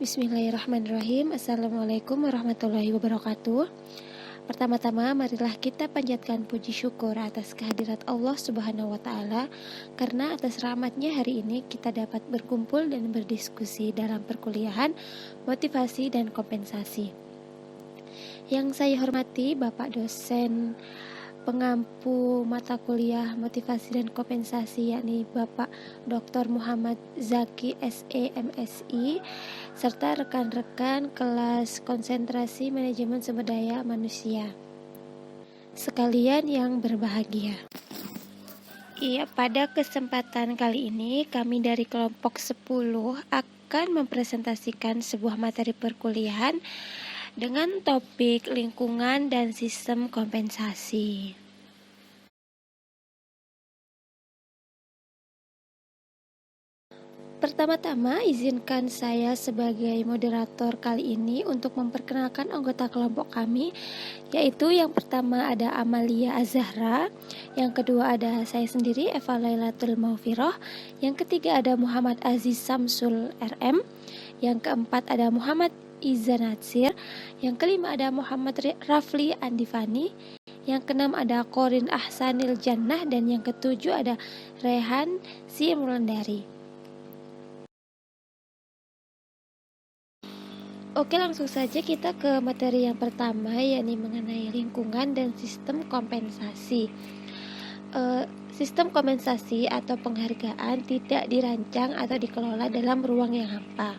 Bismillahirrahmanirrahim. Assalamualaikum warahmatullahi wabarakatuh. Pertama-tama marilah kita panjatkan puji syukur atas kehadirat Allah Subhanahu wa Ta'ala, karena atas rahmatnya hari ini kita dapat berkumpul dan berdiskusi dalam perkuliahan motivasi dan kompensasi. Yang saya hormati Bapak dosen pengampu mata kuliah motivasi dan kompensasi, yakni Bapak Dr. Muhammad Zaki SE MSI, serta rekan-rekan kelas konsentrasi manajemen sumber daya manusia sekalian yang berbahagia. Iya, pada kesempatan kali ini kami dari kelompok 10 akan mempresentasikan sebuah materi perkuliahan dengan topik lingkungan dan sistem kompensasi. Pertama-tama, izinkan saya sebagai moderator kali ini untuk memperkenalkan anggota kelompok kami, yaitu yang pertama ada Amalia Azahra, yang kedua ada saya sendiri Eva Lailatul Maufiroh, yang ketiga ada Muhammad Aziz Samsul RM, yang keempat ada Muhammad Iza Natsir, yang kelima ada Muhammad Rafli Andifani, yang keenam ada Qorin Ahsanil Jannah, dan yang ketujuh ada Rehan Si Mulandari. Oke, langsung saja kita ke materi yang pertama, yakni mengenai lingkungan dan sistem kompensasi. Sistem kompensasi atau penghargaan tidak dirancang atau dikelola dalam ruang yang hampa.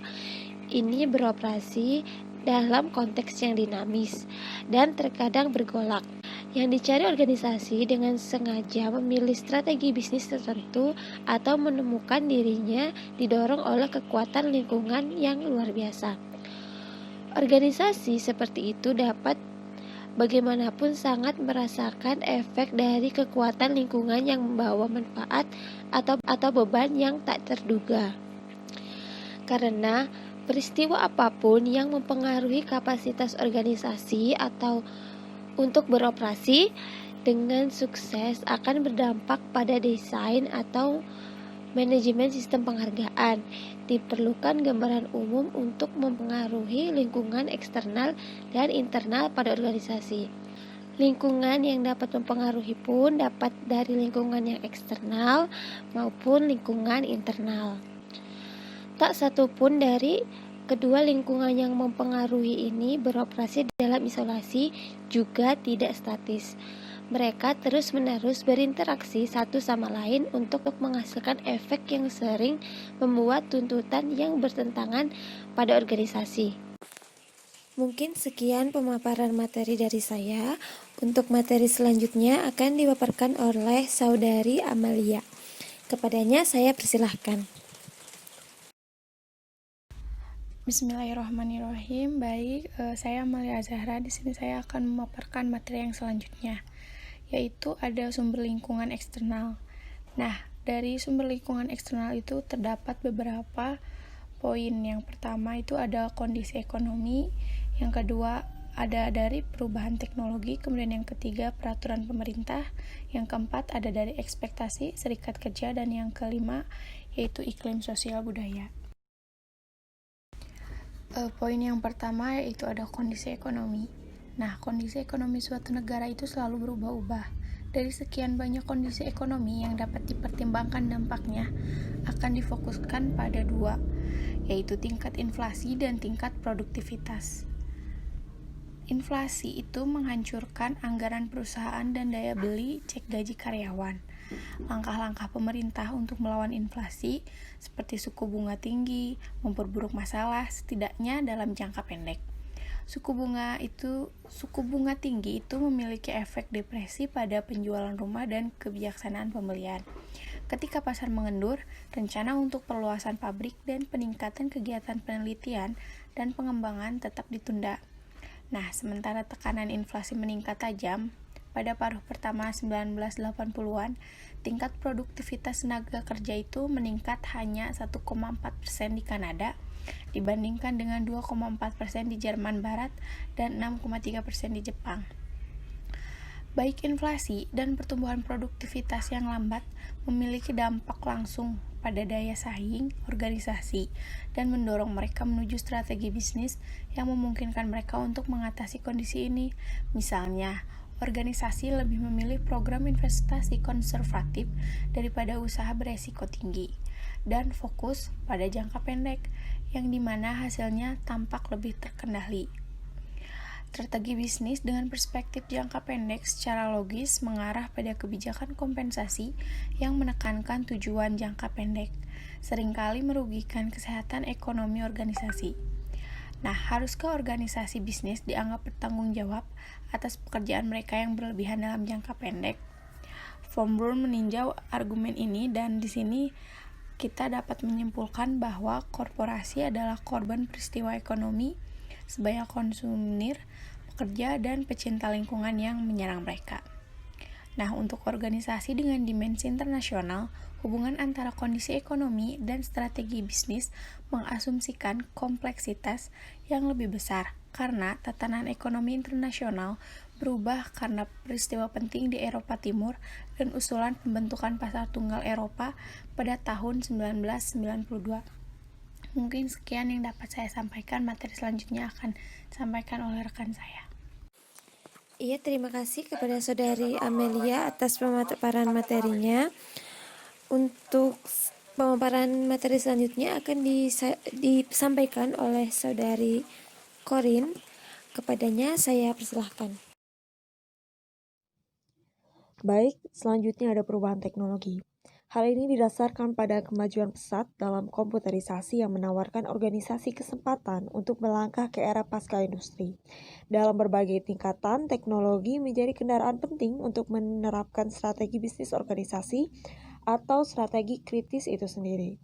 Ini beroperasi dalam konteks yang dinamis dan terkadang bergolak. Yang dicari organisasi dengan sengaja memilih strategi bisnis tertentu atau menemukan dirinya didorong oleh kekuatan lingkungan yang luar biasa. Organisasi seperti itu dapat bagaimanapun sangat merasakan efek dari kekuatan lingkungan yang membawa manfaat atau beban yang tak terduga. Karena peristiwa apapun yang mempengaruhi kapasitas organisasi atau untuk beroperasi dengan sukses akan berdampak pada desain atau manajemen sistem penghargaan. Diperlukan gambaran umum untuk mempengaruhi lingkungan eksternal dan internal pada organisasi. Lingkungan yang dapat mempengaruhi pun dapat dari lingkungan yang eksternal maupun lingkungan internal. Tak satu pun dari kedua lingkungan yang mempengaruhi ini beroperasi dalam isolasi, juga tidak statis. Mereka terus-menerus berinteraksi satu sama lain untuk menghasilkan efek yang sering membuat tuntutan yang bertentangan pada organisasi. Mungkin sekian pemaparan materi dari saya. Untuk materi selanjutnya akan dipaparkan oleh saudari Amalia. Kepadanya saya persilahkan. Bismillahirrahmanirrahim. Baik, saya Amalia Azahra. Di sini saya akan memaparkan materi yang selanjutnya, yaitu ada sumber lingkungan eksternal. Nah, dari sumber lingkungan eksternal itu terdapat beberapa poin. Yang pertama itu ada kondisi ekonomi, yang kedua ada dari perubahan teknologi, kemudian yang ketiga peraturan pemerintah, yang keempat ada dari ekspektasi serikat kerja, dan yang kelima yaitu iklim sosial budaya. Poin yang pertama yaitu ada kondisi ekonomi. Nah, kondisi ekonomi suatu negara itu selalu berubah-ubah. Dari sekian banyak kondisi ekonomi yang dapat dipertimbangkan dampaknya, akan difokuskan pada dua, yaitu tingkat inflasi dan tingkat produktivitas. Inflasi itu menghancurkan anggaran perusahaan dan daya beli cek gaji karyawan. Langkah-langkah pemerintah untuk melawan inflasi seperti suku bunga tinggi memperburuk masalah setidaknya dalam jangka pendek. Suku bunga tinggi itu memiliki efek depresi pada penjualan rumah dan kebijaksanaan pembelian. Ketika pasar mengendur, rencana untuk perluasan pabrik dan peningkatan kegiatan penelitian dan pengembangan tetap ditunda. Nah, sementara tekanan inflasi meningkat tajam, pada paruh pertama 1980-an, tingkat produktivitas tenaga kerja itu meningkat hanya 1,4% di Kanada, dibandingkan dengan 2,4% di Jerman Barat dan 6,3% di Jepang. Baik inflasi dan pertumbuhan produktivitas yang lambat memiliki dampak langsung pada daya saing organisasi dan mendorong mereka menuju strategi bisnis yang memungkinkan mereka untuk mengatasi kondisi ini. Misalnya, organisasi lebih memilih program investasi konservatif daripada usaha beresiko tinggi dan fokus pada jangka pendek yang dimana hasilnya tampak lebih terkendali. Strategi bisnis dengan perspektif jangka pendek secara logis mengarah pada kebijakan kompensasi yang menekankan tujuan jangka pendek, seringkali merugikan kesehatan ekonomi organisasi. Nah, haruskah organisasi bisnis dianggap bertanggung jawab atas pekerjaan mereka yang berlebihan dalam jangka pendek? Von Braun meninjau argumen ini dan di sini kita dapat menyimpulkan bahwa korporasi adalah korban peristiwa ekonomi sebanyak konsumir, pekerja, dan pecinta lingkungan yang menyerang mereka. Nah, untuk organisasi dengan dimensi internasional, hubungan antara kondisi ekonomi dan strategi bisnis mengasumsikan kompleksitas yang lebih besar karena tatanan ekonomi internasional berubah karena peristiwa penting di Eropa Timur dan usulan pembentukan pasar tunggal Eropa pada tahun 1992. Mungkin sekian yang dapat saya sampaikan, materi selanjutnya akan disampaikan oleh rekan saya. Iya, terima kasih kepada Saudari Amelia atas pemaparan materinya. Untuk pemaparan materi selanjutnya akan disampaikan oleh Saudari Corin. Kepadanya saya persilahkan. Baik, selanjutnya ada perubahan teknologi. Hal ini didasarkan pada kemajuan pesat dalam komputerisasi yang menawarkan organisasi kesempatan untuk melangkah ke era pasca industri. Dalam berbagai tingkatan, teknologi menjadi kendaraan penting untuk menerapkan strategi bisnis organisasi atau strategi kritis itu sendiri.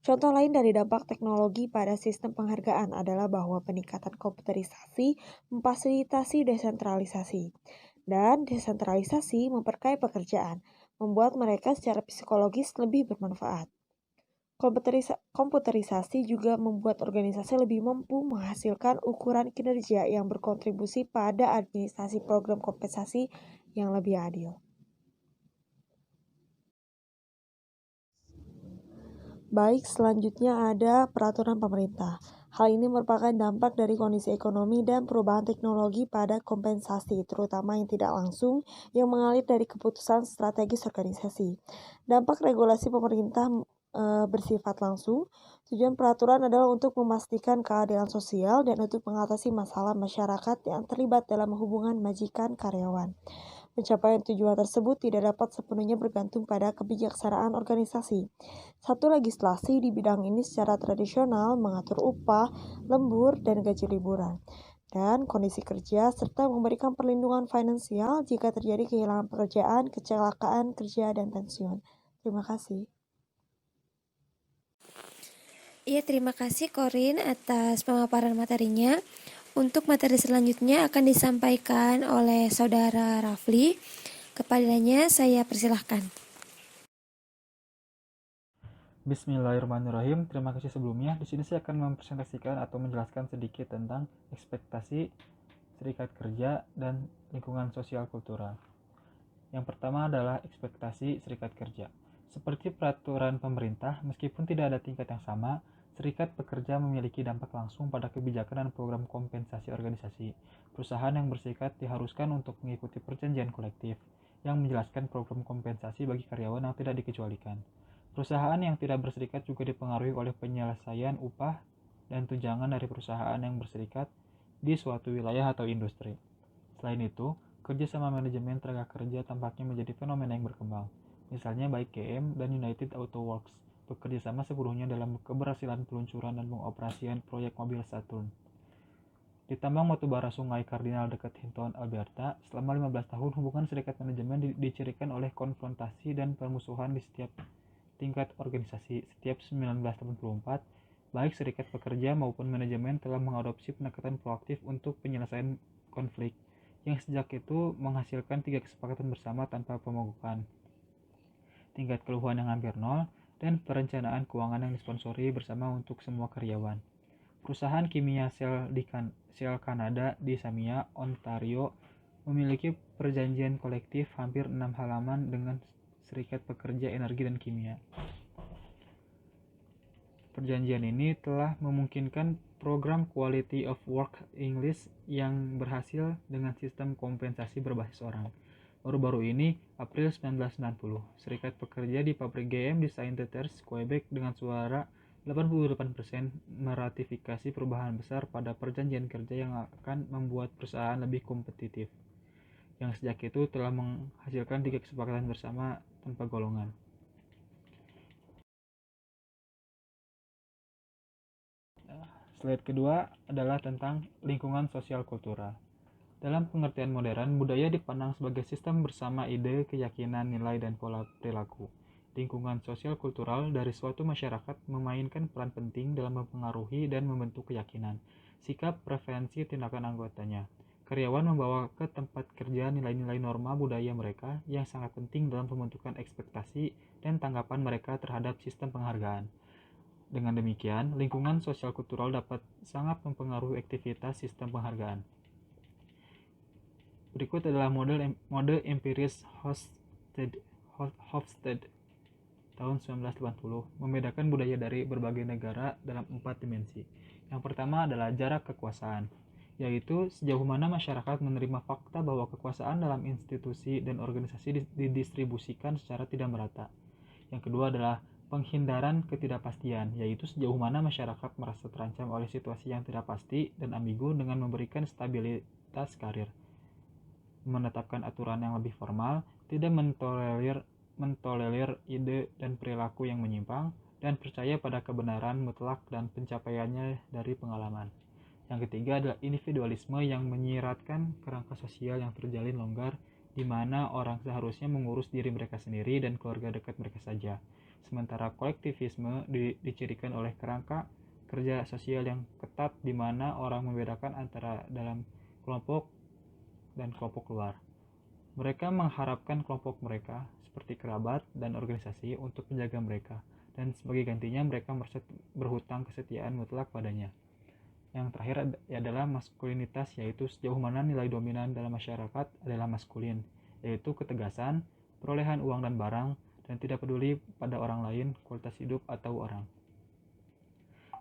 Contoh lain dari dampak teknologi pada sistem penghargaan adalah bahwa peningkatan komputerisasi memfasilitasi desentralisasi. Dan desentralisasi memperkaya pekerjaan, membuat mereka secara psikologis lebih bermanfaat. Komputerisasi juga membuat organisasi lebih mampu menghasilkan ukuran kinerja yang berkontribusi pada administrasi program kompensasi yang lebih adil. Baik, selanjutnya ada peraturan pemerintah. Hal ini merupakan dampak dari kondisi ekonomi dan perubahan teknologi pada kompensasi, terutama yang tidak langsung, yang mengalir dari keputusan strategis organisasi. Dampak regulasi pemerintah bersifat langsung. Tujuan peraturan adalah untuk memastikan keadilan sosial dan untuk mengatasi masalah masyarakat yang terlibat dalam hubungan majikan karyawan. Pencapaian tujuan tersebut tidak dapat sepenuhnya bergantung pada kebijaksanaan organisasi. Satu legislasi di bidang ini secara tradisional mengatur upah, lembur, dan gaji liburan, dan kondisi kerja, serta memberikan perlindungan finansial jika terjadi kehilangan pekerjaan, kecelakaan kerja, dan pensiun. Terima kasih. Iya, terima kasih Corin atas pemaparan materinya. Untuk materi selanjutnya akan disampaikan oleh Saudara Rafli. Kepadanya saya persilahkan. Bismillahirrahmanirrahim. Terima kasih sebelumnya. Di sini saya akan mempresentasikan atau menjelaskan sedikit tentang ekspektasi serikat kerja dan lingkungan sosial kultural. Yang pertama adalah ekspektasi serikat kerja. Seperti peraturan pemerintah, meskipun tidak ada tingkat yang sama, serikat pekerja memiliki dampak langsung pada kebijakan dan program kompensasi organisasi. Perusahaan yang berserikat diharuskan untuk mengikuti perjanjian kolektif yang menjelaskan program kompensasi bagi karyawan yang tidak dikecualikan. Perusahaan yang tidak berserikat juga dipengaruhi oleh penyelesaian upah dan tunjangan dari perusahaan yang berserikat di suatu wilayah atau industri. Selain itu, kerjasama manajemen tenaga kerja tampaknya menjadi fenomena yang berkembang. Misalnya baik GM dan United Auto Works bekerja sama sepenuhnya dalam keberhasilan peluncuran dan pengoperasian proyek mobil Saturn. Di tambang batubara Sungai Cardinal dekat Hinton, Alberta, selama 15 tahun hubungan serikat manajemen dicirikan oleh konfrontasi dan permusuhan di setiap tingkat organisasi. Setiap 1984, baik serikat pekerja maupun manajemen telah mengadopsi pendekatan proaktif untuk penyelesaian konflik, yang sejak itu menghasilkan 3 kesepakatan bersama tanpa pemogokan, tingkat keluhan yang hampir nol, dan perencanaan keuangan yang disponsori bersama untuk semua karyawan. Perusahaan kimia Shell Kanada di Samia, Ontario, memiliki perjanjian kolektif hampir 6 halaman dengan serikat pekerja energi dan kimia. Perjanjian ini telah memungkinkan program Quality of Work English yang berhasil dengan sistem kompensasi berbasis orang. Baru-baru ini, April 1990, Serikat Pekerja di pabrik GM di Saint-Terre, Quebec dengan suara 88% meratifikasi perubahan besar pada perjanjian kerja yang akan membuat perusahaan lebih kompetitif, yang sejak itu telah menghasilkan 3 kesepakatan bersama tanpa golongan. Slide kedua adalah tentang lingkungan sosial kultural. Dalam pengertian modern, budaya dipandang sebagai sistem bersama ide, keyakinan, nilai, dan pola perilaku. Lingkungan sosial kultural dari suatu masyarakat memainkan peran penting dalam mempengaruhi dan membentuk keyakinan, sikap, preferensi, tindakan anggotanya. Karyawan membawa ke tempat kerja nilai-nilai norma budaya mereka yang sangat penting dalam pembentukan ekspektasi dan tanggapan mereka terhadap sistem penghargaan. Dengan demikian, lingkungan sosial kultural dapat sangat mempengaruhi aktivitas sistem penghargaan. Berikut adalah mode empiris Hofstede tahun 1980 membedakan budaya dari berbagai negara dalam 4 dimensi. Yang pertama adalah jarak kekuasaan, yaitu sejauh mana masyarakat menerima fakta bahwa kekuasaan dalam institusi dan organisasi didistribusikan secara tidak merata. Yang kedua adalah penghindaran ketidakpastian, yaitu sejauh mana masyarakat merasa terancam oleh situasi yang tidak pasti dan ambigu dengan memberikan stabilitas karir, menetapkan aturan yang lebih formal, tidak mentolerir ide dan perilaku yang menyimpang, dan percaya pada kebenaran mutlak dan pencapaiannya dari pengalaman. Yang ketiga adalah individualisme yang menyiratkan kerangka sosial yang terjalin longgar, di mana orang seharusnya mengurus diri mereka sendiri dan keluarga dekat mereka saja. Sementara kolektivisme dicirikan oleh kerangka kerja sosial yang ketat di mana orang membedakan antara dalam kelompok dan kelompok luar. Mereka mengharapkan kelompok mereka, seperti kerabat dan organisasi, untuk menjaga mereka, dan sebagai gantinya mereka merasa berhutang kesetiaan mutlak padanya. Yang terakhir adalah maskulinitas, yaitu sejauh mana nilai dominan dalam masyarakat adalah maskulin, yaitu ketegasan, perolehan uang dan barang, dan tidak peduli pada orang lain, kualitas hidup, atau orang.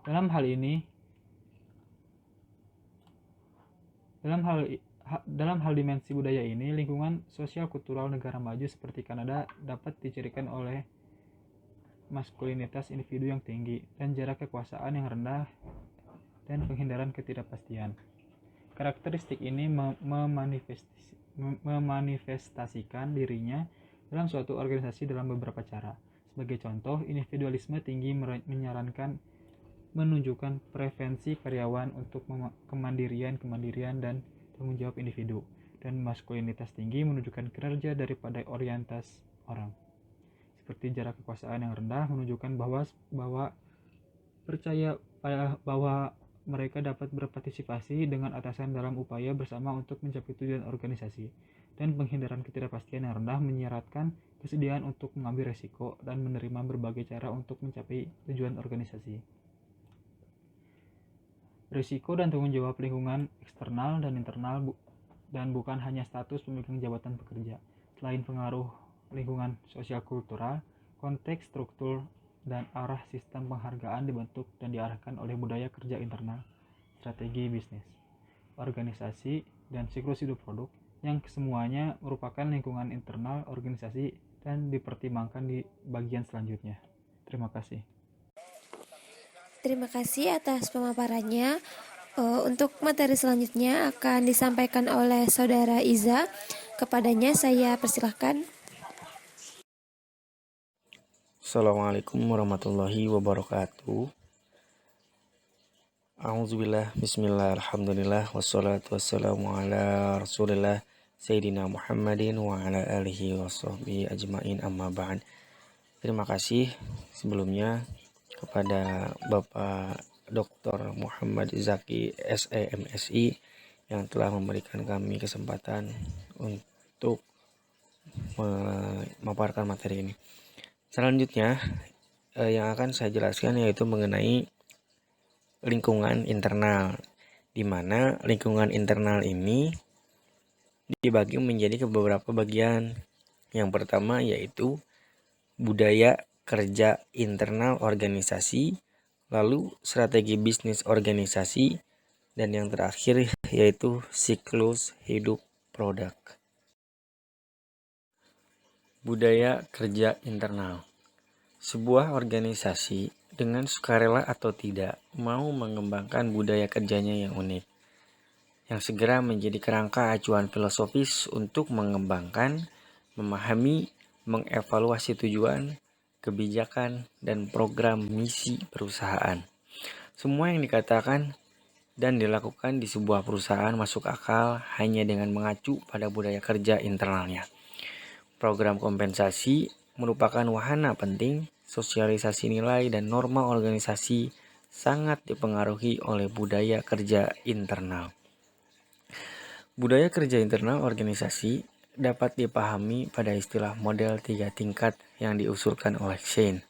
Dalam hal dimensi budaya ini, lingkungan sosial kultural negara maju seperti Kanada dapat dicirikan oleh maskulinitas individu yang tinggi dan jarak kekuasaan yang rendah dan penghindaran ketidakpastian. Karakteristik ini memanifestasikan dirinya dalam suatu organisasi dalam beberapa cara. Sebagai contoh, individualisme tinggi menunjukkan preferensi karyawan untuk kemandirian dan tanggung jawab individu, dan maskulinitas tinggi menunjukkan kinerja daripada orientas orang. Seperti jarak kekuasaan yang rendah menunjukkan bahwa percaya bahwa mereka dapat berpartisipasi dengan atasan dalam upaya bersama untuk mencapai tujuan organisasi, dan penghindaran ketidakpastian yang rendah menyiratkan kesediaan untuk mengambil risiko dan menerima berbagai cara untuk mencapai tujuan organisasi. Risiko dan tanggung jawab lingkungan eksternal dan internal dan bukan hanya status pemegang jabatan pekerja. Selain pengaruh lingkungan sosial kultural, konteks, struktur, dan arah sistem penghargaan dibentuk dan diarahkan oleh budaya kerja internal, strategi bisnis, organisasi, dan siklus hidup produk, yang kesemuanya merupakan lingkungan internal organisasi dan dipertimbangkan di bagian selanjutnya. Terima kasih. Terima kasih atas pemaparannya. Untuk materi selanjutnya akan disampaikan oleh Saudara Iza. Kepadanya saya persilahkan. Assalamualaikum warahmatullahi wabarakatuh. A'udzubillah, bismillah, alhamdulillah, wassalatu wassalamu ala rasulillah Sayyidina Muhammadin wa ala alihi wa sahbihi ajma'in, amma ba'd. Terima kasih sebelumnya kepada Bapak Dr. Muhammad Zaki SEMSI yang telah memberikan kami kesempatan untuk memaparkan materi ini. Selanjutnya yang akan saya jelaskan yaitu mengenai lingkungan internal, di mana lingkungan internal ini dibagi menjadi beberapa bagian. Yang pertama yaitu budaya kerja internal organisasi, lalu strategi bisnis organisasi, dan yang terakhir yaitu siklus hidup produk. Budaya kerja internal. Sebuah organisasi dengan sukarela atau tidak mau mengembangkan budaya kerjanya yang unik, yang segera menjadi kerangka acuan filosofis untuk mengembangkan, memahami, mengevaluasi tujuan, kebijakan, dan program misi perusahaan. Semua yang dikatakan dan dilakukan di sebuah perusahaan masuk akal hanya dengan mengacu pada budaya kerja internalnya. Program kompensasi merupakan wahana penting. Sosialisasi nilai dan norma organisasi sangat dipengaruhi oleh budaya kerja internal. Budaya kerja internal organisasi dapat dipahami pada istilah model 3 tingkat yang diusulkan oleh Shane.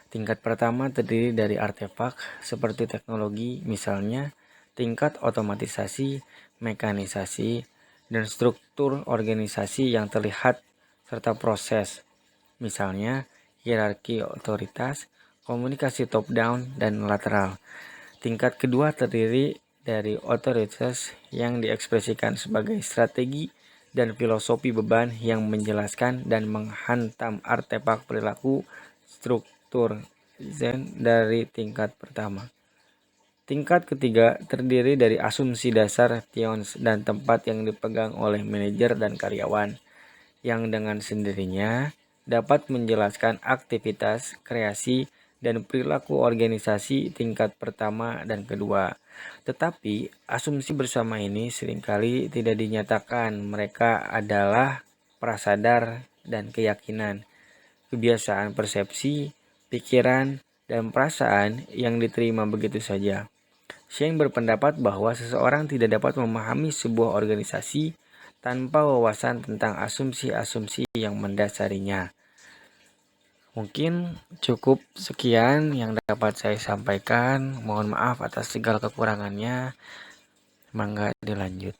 Tingkat pertama terdiri dari artefak seperti teknologi, misalnya tingkat otomatisasi, mekanisasi, dan struktur organisasi yang terlihat serta proses, misalnya hierarki otoritas, komunikasi top-down, dan lateral. Tingkat kedua terdiri dari otoritas yang diekspresikan sebagai strategi dan filosofi beban yang menjelaskan dan menghantam artefak perilaku struktur Zen dari tingkat pertama. Tingkat ketiga terdiri dari asumsi dasar tions dan tempat yang dipegang oleh manajer dan karyawan, yang dengan sendirinya dapat menjelaskan aktivitas, kreasi, dan perilaku organisasi tingkat pertama dan kedua. Tetapi asumsi bersama ini seringkali tidak dinyatakan. Mereka adalah prasadar dan keyakinan, kebiasaan persepsi, pikiran, dan perasaan yang diterima begitu saja. Sheng berpendapat bahwa seseorang tidak dapat memahami sebuah organisasi tanpa wawasan tentang asumsi-asumsi yang mendasarinya. Mungkin cukup sekian yang dapat saya sampaikan. Mohon maaf atas segala kekurangannya. Mangga dilanjut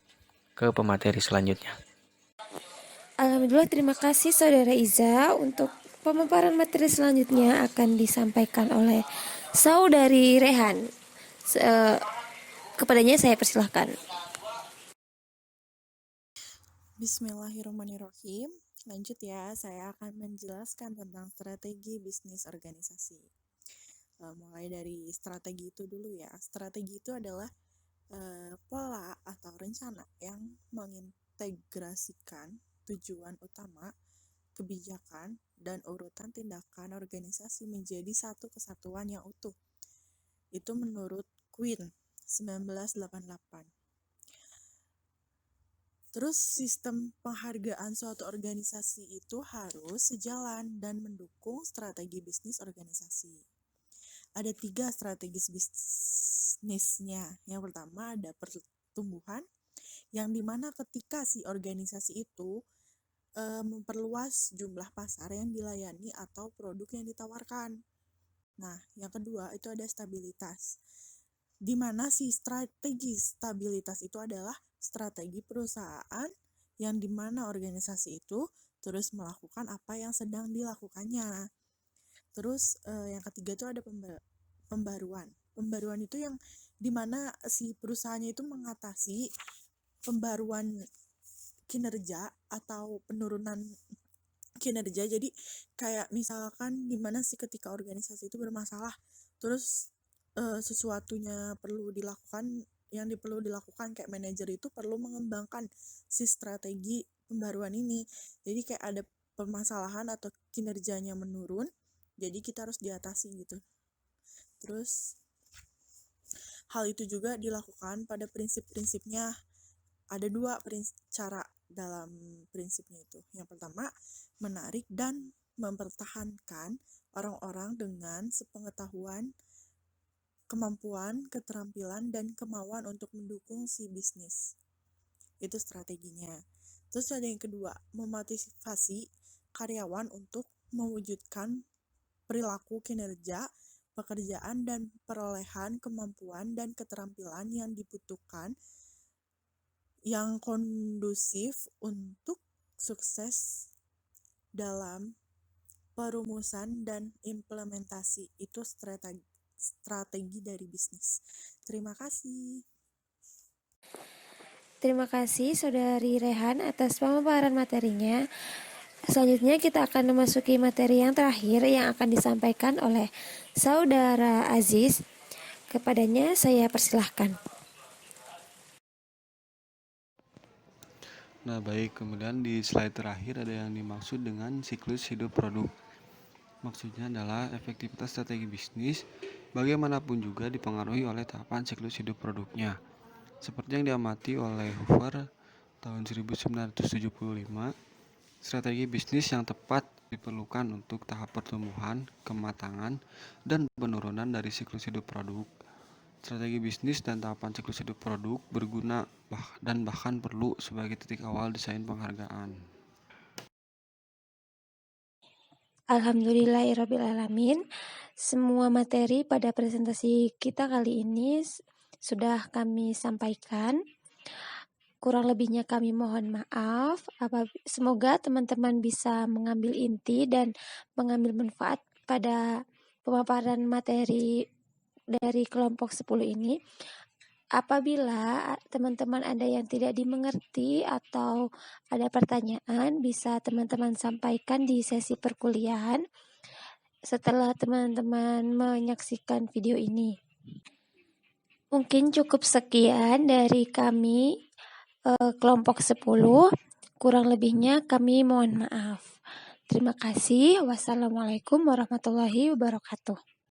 ke pemateri selanjutnya. Alhamdulillah, terima kasih Saudara Iza. Untuk pemaparan materi selanjutnya akan disampaikan oleh Saudari Rehan. Kepadanya saya persilahkan. Bismillahirrahmanirrahim. Lanjut ya, saya akan menjelaskan tentang strategi bisnis organisasi. Mulai dari strategi itu dulu ya. Strategi itu adalah pola atau rencana yang mengintegrasikan tujuan utama, kebijakan, dan urutan tindakan organisasi menjadi satu kesatuan yang utuh. Itu menurut Quinn 1988. Terus sistem penghargaan suatu organisasi itu harus sejalan dan mendukung strategi bisnis organisasi. Ada 3 strategis bisnisnya. Yang pertama ada pertumbuhan, yang dimana ketika si organisasi itu memperluas jumlah pasar yang dilayani atau produk yang ditawarkan. Nah, yang kedua itu ada stabilitas, di mana si strategi stabilitas itu adalah strategi perusahaan yang dimana organisasi itu terus melakukan apa yang sedang dilakukannya. Terus yang ketiga itu ada pembaruan. Pembaruan itu yang dimana si perusahaannya itu mengatasi pembaruan kinerja atau penurunan kinerja. Jadi kayak misalkan dimana sih ketika organisasi itu bermasalah, terus sesuatunya perlu dilakukan, yang perlu dilakukan kayak manajer itu perlu mengembangkan si strategi pembaruan ini. Jadi kayak ada permasalahan atau kinerjanya menurun, jadi kita harus diatasi gitu. Terus hal itu juga dilakukan pada prinsip-prinsipnya. Ada 2 cara dalam prinsipnya itu. Yang pertama, menarik dan mempertahankan orang-orang dengan sepengetahuan, kemampuan, keterampilan, dan kemauan untuk mendukung si bisnis. Itu strateginya. Terus ada yang kedua, memotivasi karyawan untuk mewujudkan perilaku kinerja, pekerjaan, dan perolehan kemampuan dan keterampilan yang dibutuhkan yang kondusif untuk sukses dalam perumusan dan implementasi. Itu strategi dari bisnis. Terima kasih. Terima kasih Saudari Rehan atas pemaparan materinya. Selanjutnya kita akan memasuki materi yang terakhir yang akan disampaikan oleh Saudara Aziz. Kepadanya saya persilahkan. Nah, baik, kemudian di slide terakhir ada yang dimaksud dengan siklus hidup produk. Maksudnya adalah efektivitas strategi bisnis bagaimanapun juga dipengaruhi oleh tahapan siklus hidup produknya. Seperti yang diamati oleh Hoover tahun 1975, strategi bisnis yang tepat diperlukan untuk tahap pertumbuhan, kematangan, dan penurunan dari siklus hidup produk. Strategi bisnis dan tahapan siklus hidup produk berguna dan bahkan perlu sebagai titik awal desain penghargaan. Alhamdulillahirrabbilalamin. Semua materi pada presentasi kita kali ini sudah kami sampaikan. Kurang lebihnya kami mohon maaf. Semoga teman-teman bisa mengambil inti dan mengambil manfaat pada pemaparan materi dari kelompok 10 ini. Apabila teman-teman ada yang tidak dimengerti atau ada pertanyaan, bisa teman-teman sampaikan di sesi perkuliahan setelah teman-teman menyaksikan video ini. Mungkin cukup sekian dari kami kelompok 10. Kurang lebihnya kami mohon maaf. Terima kasih. Wassalamualaikum warahmatullahi wabarakatuh.